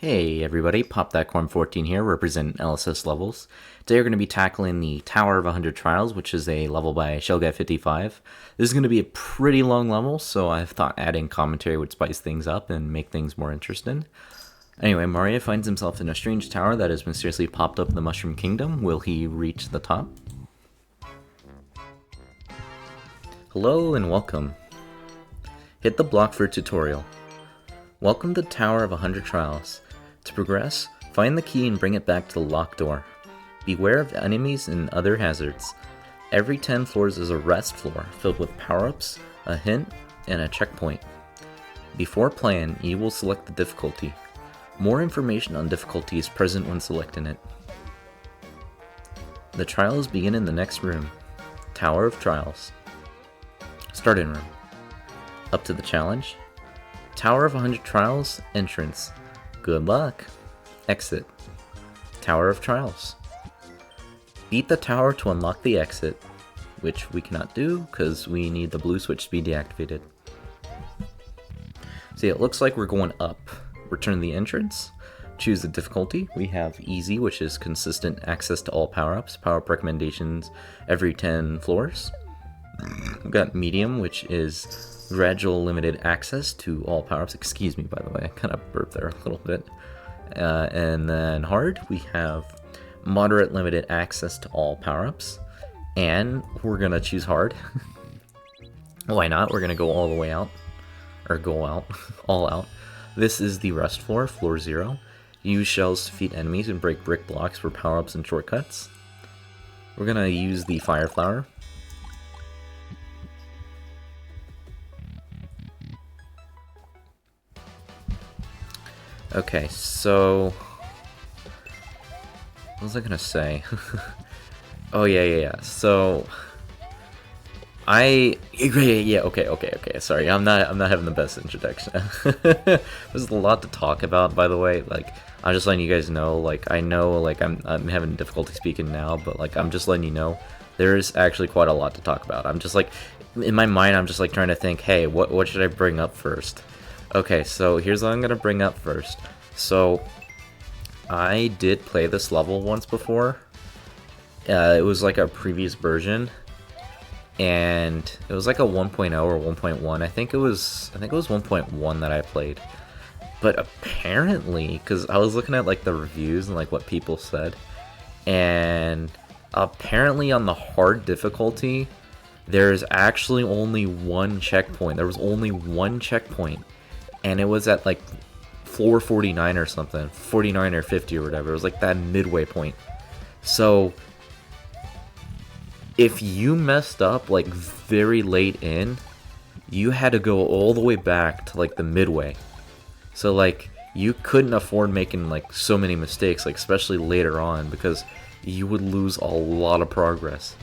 Hey everybody, Pop That Corn 14 here, representing LSS levels. Today we're going to be tackling the Tower of 100 Trials, which is a level by ShellGuy55. This is going to be a pretty long level, so I thought adding commentary would spice things up and make things more interesting. Anyway, Mario finds himself in a strange tower that has mysteriously popped up in the Mushroom Kingdom. Will he reach the top? Hello and welcome. Hit the block for tutorial. Welcome to Tower of 100 Trials. To progress, find the key and bring it back to the locked door. Beware of enemies and other hazards. Every 10 floors is a rest floor filled with power-ups, a hint, and a checkpoint. Before playing, you will select the difficulty. More information on difficulty is present when selecting it. The trials begin in the next room. Tower of Trials. Starting room. Up to the challenge. Tower of 100 Trials, entrance. Good luck. Exit. Tower of Trials. Beat the tower to unlock the exit, which we cannot do because we need the blue switch to be deactivated. See, it looks like we're going up. Return the entrance. Choose the difficulty. We have easy, which is consistent access to all power-ups. Power-up recommendations every 10 floors. We've got medium, which is gradual limited access to all power-ups. Excuse me, by the way, I kind of burped there a little bit. And then hard, we have moderate limited access to all power-ups. And we're gonna choose hard. Why not? We're gonna go all the way out. Or go out. All out. This is the rest floor, floor 0. Use shells to defeat enemies and break brick blocks for power-ups and shortcuts. We're gonna use the fire flower. Okay, so what was I gonna say? Oh yeah. So okay. Sorry, I'm not having the best introduction. There's a lot to talk about, by the way. Like, I'm just letting you guys know. Like, I know, like, I'm having difficulty speaking now, but like, I'm just letting you know there's actually quite a lot to talk about. I'm just like, in my mind, I'm just like trying to think, hey, what should I bring up first? Okay, so here's what I'm gonna bring up first. So, I did play this level once before. It was like a previous version, and it was like a 1.0 or 1.1. I think it was 1.1 that I played. But apparently, because I was looking at like the reviews and like what people said, and apparently on the hard difficulty, there's actually only one checkpoint. There was only one checkpoint. And it was at like floor 49 or something, 49 or 50 or whatever. It was like that midway point. So if you messed up like very late in, you had to go all the way back to like the midway. So like you couldn't afford making like so many mistakes, like especially later on, because you would lose a lot of progress.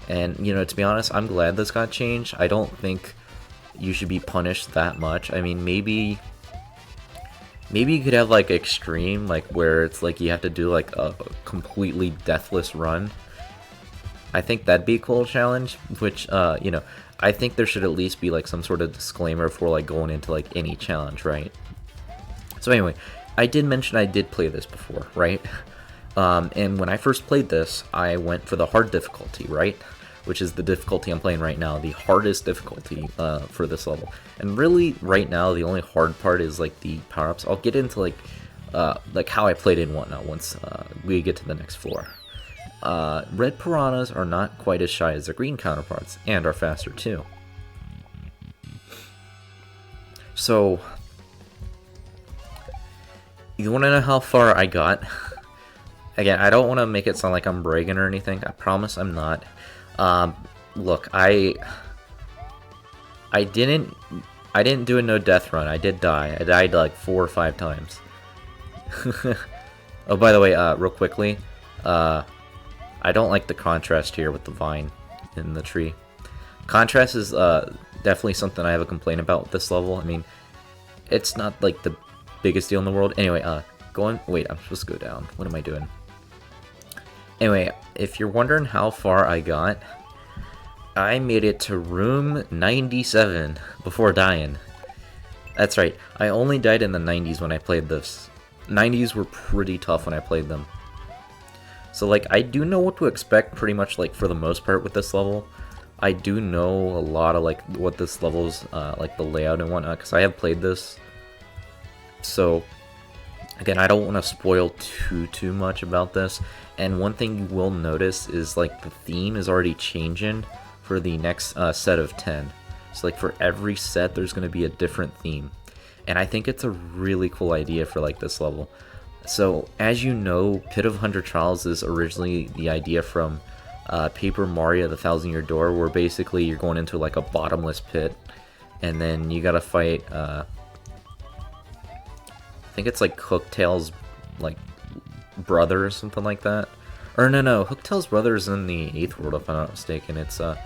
And you know, to be honest, I'm glad this got changed. I don't think you should be punished that much. I mean, maybe you could have like extreme, like where it's like you have to do like a completely deathless run. I think that'd be a cool challenge, which you know, I think there should at least be like some sort of disclaimer for like going into like any challenge, right? So anyway, I did mention I did play this before, right? And when I first played this, I went for the hard difficulty, right? Which is the difficulty I'm playing right now, the hardest difficulty for this level. And really, right now, the only hard part is like the power-ups. I'll get into like how I played it and whatnot once we get to the next floor. Red piranhas are not quite as shy as their green counterparts, and are faster too. So, you want to know how far I got? Again, I don't want to make it sound like I'm bragging or anything. I promise I'm not. Look, I didn't do a no death run. I did die. I died like 4 or 5 times. Oh, by the way, real quickly, I don't like the contrast here with the vine in the tree. Contrast is definitely something I have a complaint about with this level. I mean, it's not like the biggest deal in the world. Anyway, wait, I'm supposed to go down. What am I doing? Anyway, if you're wondering how far I got, I made it to room 97 before dying. That's right, I only died in the 90s when I played this. 90s were pretty tough when I played them. So like I do know what to expect pretty much like for the most part with this level. I do know a lot of like what this level's like the layout and whatnot because I have played this. So again, I don't want to spoil too much about this. And one thing you will notice is like the theme is already changing for the next set of 10. So like for every set there's going to be a different theme. And I think it's a really cool idea for like this level. So as you know, Pit of 100 Trials is originally the idea from Paper Mario the Thousand Year Door, where basically you're going into like a bottomless pit and then you gotta fight I think it's like Hooktail's like brother or something like that. Or no, Hooktail's brother is in the 8th world if I'm not mistaken. It's I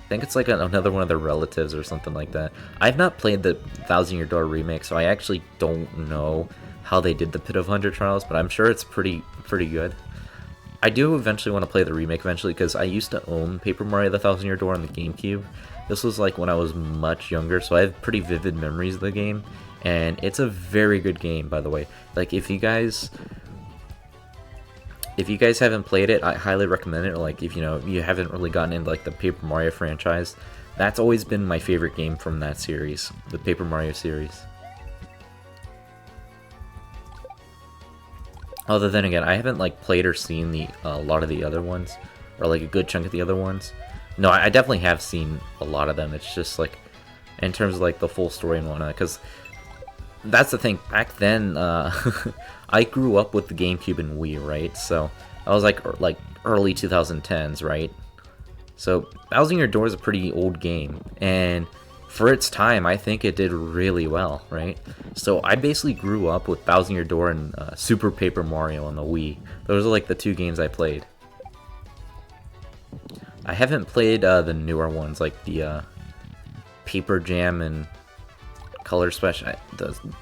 think it's like another one of their relatives or something like that. I've not played the Thousand Year Door remake, so I actually don't know how they did the Pit of 100 Trials, but I'm sure it's pretty good. I do eventually want to play the remake eventually because I used to own Paper Mario the Thousand Year Door on the GameCube. This was like when I was much younger, so I have pretty vivid memories of the game, and it's a very good game, by the way. Like if you guys haven't played it, I highly recommend it. Like if you haven't really gotten into like the Paper Mario franchise, that's always been my favorite game from that series, the Paper Mario series. Other than again, I haven't like played or seen a lot of the other ones, or like a good chunk of the other ones. No, I definitely have seen a lot of them. It's just like in terms of like the full story and whatnot, because that's the thing. Back then, I grew up with the GameCube and Wii, right? So I was like early 2010s, right? So Thousand Year Door is a pretty old game, and for its time, I think it did really well, right? So I basically grew up with Thousand Year Door and Super Paper Mario on the Wii. Those are like the two games I played. I haven't played the newer ones, like the Paper Jam and Color Splash.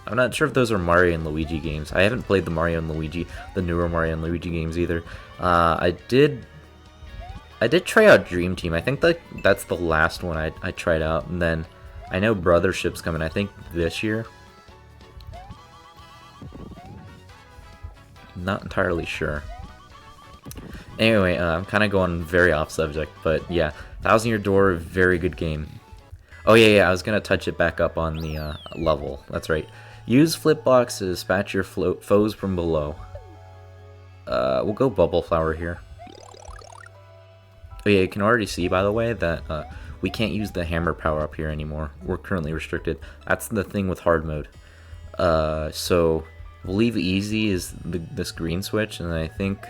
I'm not sure if those are Mario and Luigi games. I haven't played the newer Mario and Luigi games either. I did try out Dream Team. I think that's the last one I tried out, and then I know Brothership's coming, I think this year. Not entirely sure. Anyway, I'm kind of going very off subject, but yeah, Thousand Year Door, very good game. Oh yeah, I was gonna touch it back up on the level. That's right. Use flip blocks to dispatch your foes from below. We'll go Bubble Flower here. Oh yeah, you can already see, by the way, that we can't use the hammer power up here anymore. We're currently restricted. That's the thing with hard mode. So I believe easy is this green switch, and I think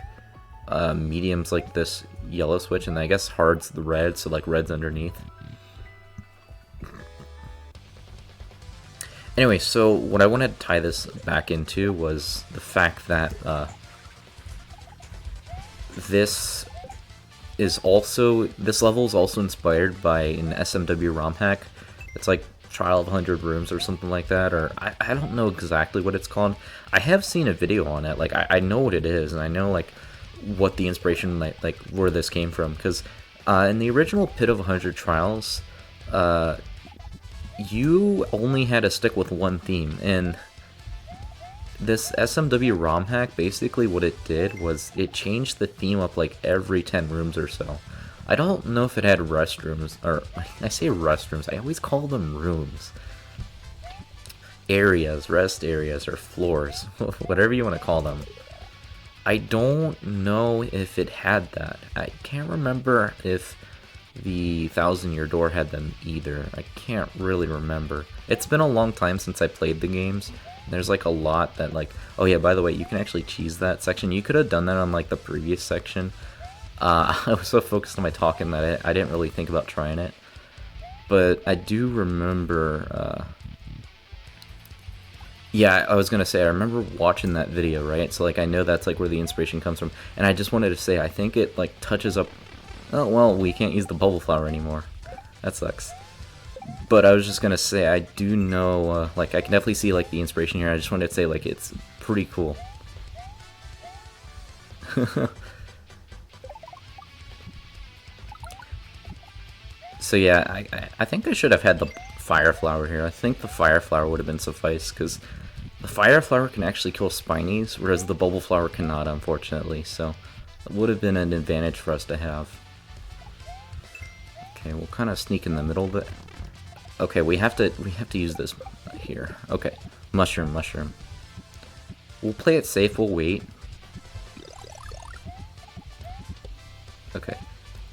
medium's like this yellow switch, and I guess hard's the red, so like red's underneath. Anyway, so what I wanted to tie this back into was the fact that this level is also inspired by an SMW ROM hack. It's like Trial of 100 Rooms or something like that, or I don't know exactly what it's called. I have seen a video on it. Like I know what it is, and I know like what the inspiration like where this came from, because in the original Pit of 100 Trials, you only had to stick with one theme, and this SMW ROM hack, basically what it did was it changed the theme up like every 10 rooms or so. I don't know if it had restrooms, or I say restrooms, I always call them rooms. Areas, rest areas, or floors, whatever you want to call them. I don't know if it had that. I can't remember if the Thousand Year Door had them either. I can't really remember. It's been a long time since I played the games. There's like a lot that like, oh yeah, by the way, you can actually cheese that section. You could have done that on like the previous section. I was so focused on my talking that I didn't really think about trying it. But I do remember, yeah, I was gonna say, I remember watching that video, right? So like I know that's like where the inspiration comes from. And I just wanted to say, I think it like touches up, oh well, we can't use the bubble flower anymore. That sucks. But I was just gonna say, I do know, like, I can definitely see, like, the inspiration here. I just wanted to say, like, it's pretty cool. So yeah, I think I should have had the fire flower here. I think the fire flower would have been suffice, because The fire flower can actually kill spinies, whereas the bubble flower cannot, unfortunately, so it would have been an advantage for us to have. Okay, we'll kind of sneak in the middle of it. Okay, we have to use this here. Okay, mushroom. We'll play it safe, we'll wait. Okay,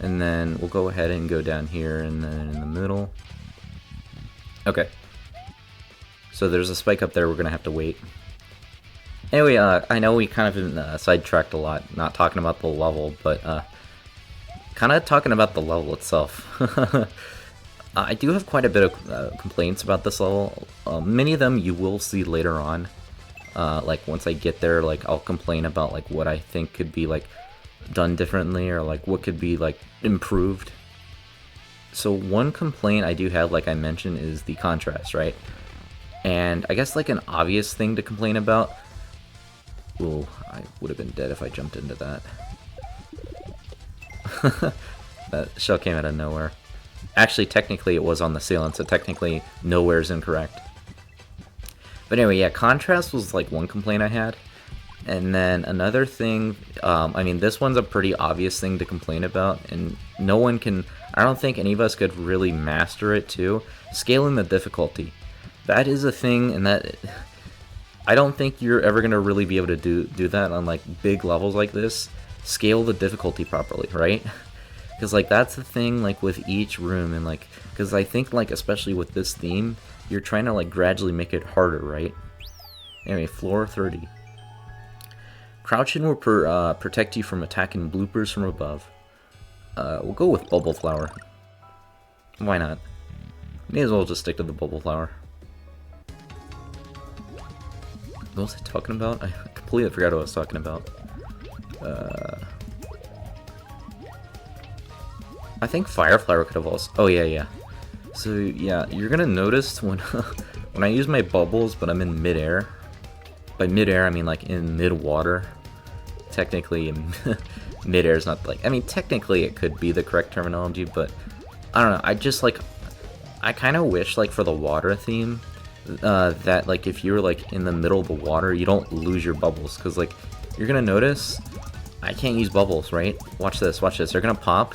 and then we'll go ahead and go down here and then in the middle. Okay. So there's a spike up there, we're gonna have to wait. Anyway, I know we kind of been sidetracked a lot, not talking about the level, but kind of talking about the level itself. I do have quite a bit of complaints about this level. Many of them you will see later on. Like once I get there, like I'll complain about like what I think could be like done differently or like what could be like improved. So one complaint I do have, like I mentioned, is the contrast, right? And I guess like an obvious thing to complain about. Ooh, I would have been dead if I jumped into that. That shell came out of nowhere. Actually, technically it was on the ceiling, so technically nowhere is incorrect. But anyway, yeah, contrast was like one complaint I had. And then another thing, I mean, this one's a pretty obvious thing to complain about, and no one can, I don't think any of us could really master it too. Scaling the difficulty. That is a thing, and that I don't think you're ever gonna really be able to do that on like big levels like this. Scale the difficulty properly, right? Because like that's the thing, like with each room, and like because I think like especially with this theme, you're trying to like gradually make it harder, right? Anyway, floor 30. Crouching will protect you from attacking bloopers from above. We'll go with bubble flower. Why not? May as well just stick to the bubble flower. What was I talking about? I completely forgot what I was talking about. I think fire flower could have also. Oh yeah. So yeah, you're gonna notice when when I use my bubbles, but I'm in midair. By midair, I mean like in mid-water. Technically, midair is not like. I mean, technically it could be the correct terminology, but I don't know. I just like. I kind of wish like for the water theme. That like if you're like in the middle of the water, you don't lose your bubbles, because like you're gonna notice I can't use bubbles, right? Watch this, they're gonna pop,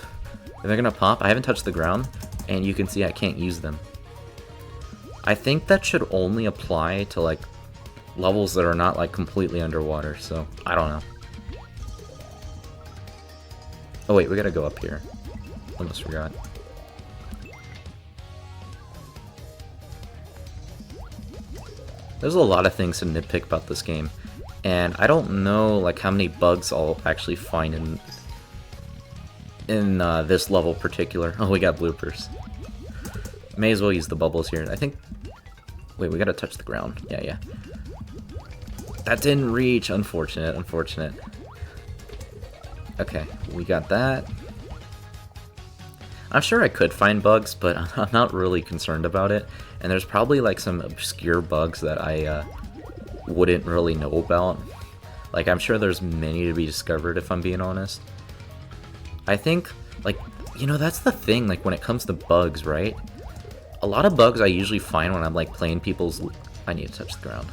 I haven't touched the ground, and you can see I can't use them. I think that should only apply to like levels that are not like completely underwater, so I don't know. Oh wait, we gotta go up here. Almost forgot. There's a lot of things to nitpick about this game, and I don't know like how many bugs I'll actually find in this level particular. Oh, we got bloopers. May as well use the bubbles here. I think. Wait, we gotta touch the ground. Yeah. That didn't reach. Unfortunate. Okay, we got that. I'm sure I could find bugs, but I'm not really concerned about it. And there's probably like some obscure bugs that I wouldn't really know about. Like I'm sure there's many to be discovered if I'm being honest. I think like, you know, that's the thing, like when it comes to bugs, right? A lot of bugs I usually find when I'm like playing people's... I need to touch the ground.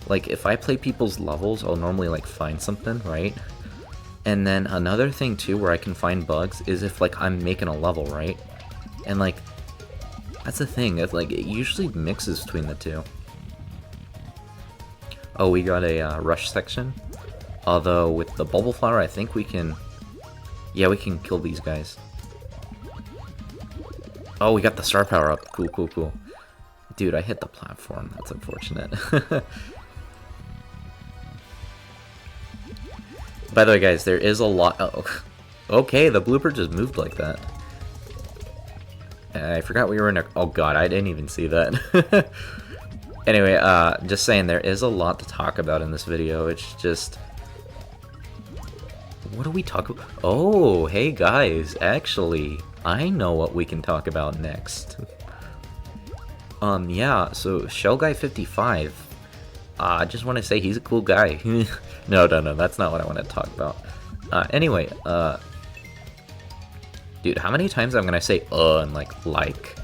Like if I play people's levels, I'll normally like find something, right? And then another thing too where I can find bugs is if like I'm making a level, right? And like that's the thing, it's like it usually mixes between the two. Oh, we got a rush section. Although with the bubble flower, I think we can. Yeah, we can kill these guys. Oh, we got the star power up. Cool. Dude, I hit the platform. That's unfortunate. By the way, guys, there is a lot... Oh, okay, the blooper just moved like that. I forgot we were in a... Oh god, I didn't even see that. Anyway, just saying, there is a lot to talk about in this video. It's just... What do we talk about? Oh, hey guys, actually, I know what we can talk about next. Yeah, so ShellGuy55. I just want to say he's a cool guy. No, that's not what I want to talk about. Anyway, dude, how many times I'm gonna say and like?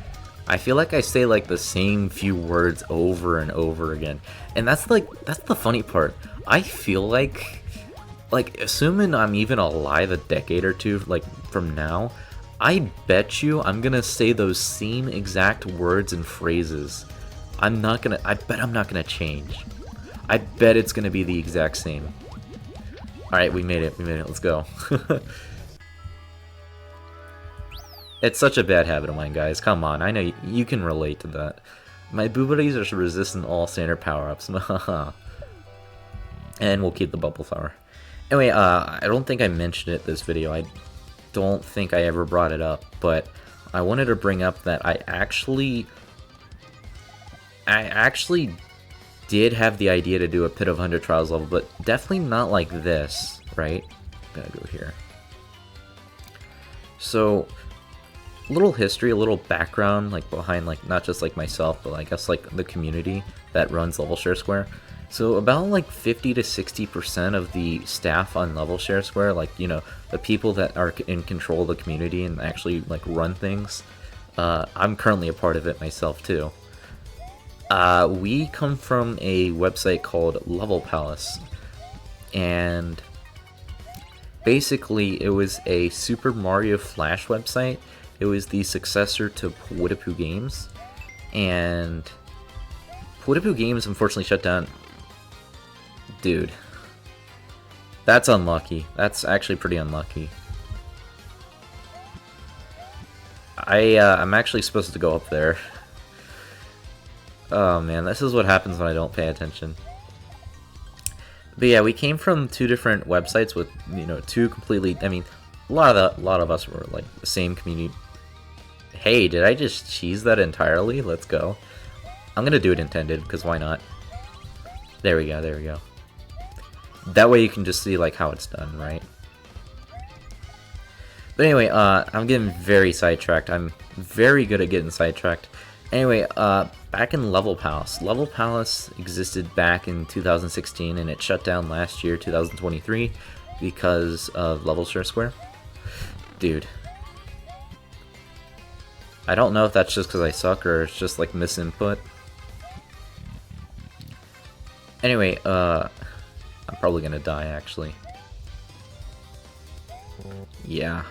I feel like I say like the same few words over and over again. And that's the funny part. I feel like assuming I'm even alive a decade or two like from now, I bet you I'm gonna say those same exact words and phrases. I bet I'm not gonna change. I bet it's gonna be the exact same. Alright, we made it, let's go. It's such a bad habit of mine, guys. Come on, I know you can relate to that. My boo buddies are resistant to all standard power-ups. And we'll keep the bubble flower. Anyway, I don't think I mentioned it this video. I don't think I ever brought it up, but I wanted to bring up that I actually did have the idea to do a Pit of 100 Trials level, but definitely not like this, right? Gotta go here. So, a little history, a little background, like behind, like not just like myself, but I guess like the community that runs Level Share Square. So about like 50 to 60% of the staff on Level Share Square, like, you know, the people that are in control of the community and actually like run things, I'm currently a part of it myself too. We come from a website called Level Palace, and basically it was a Super Mario Flash website. It was the successor to Pwitapoo Games, and Pwitapoo Games unfortunately shut down. Dude, that's unlucky. That's actually pretty unlucky. I'm actually supposed to go up there. Oh man, this is what happens when I don't pay attention. But yeah, we came from two different websites with, you know, two completely. I mean, a lot of us were like the same community. Hey, did I just cheese that entirely? Let's go. I'm gonna do it intended, because why not? There we go, there we go. That way you can just see like how it's done, right? But anyway, I'm getting very sidetracked. I'm very good at getting sidetracked. Anyway, back in Level Palace. Level Palace existed back in 2016, and it shut down last year, 2023, because of Level Share Square. Dude. I don't know if that's just because I suck or it's just like misinput. Anyway, I'm probably gonna die actually. Yeah.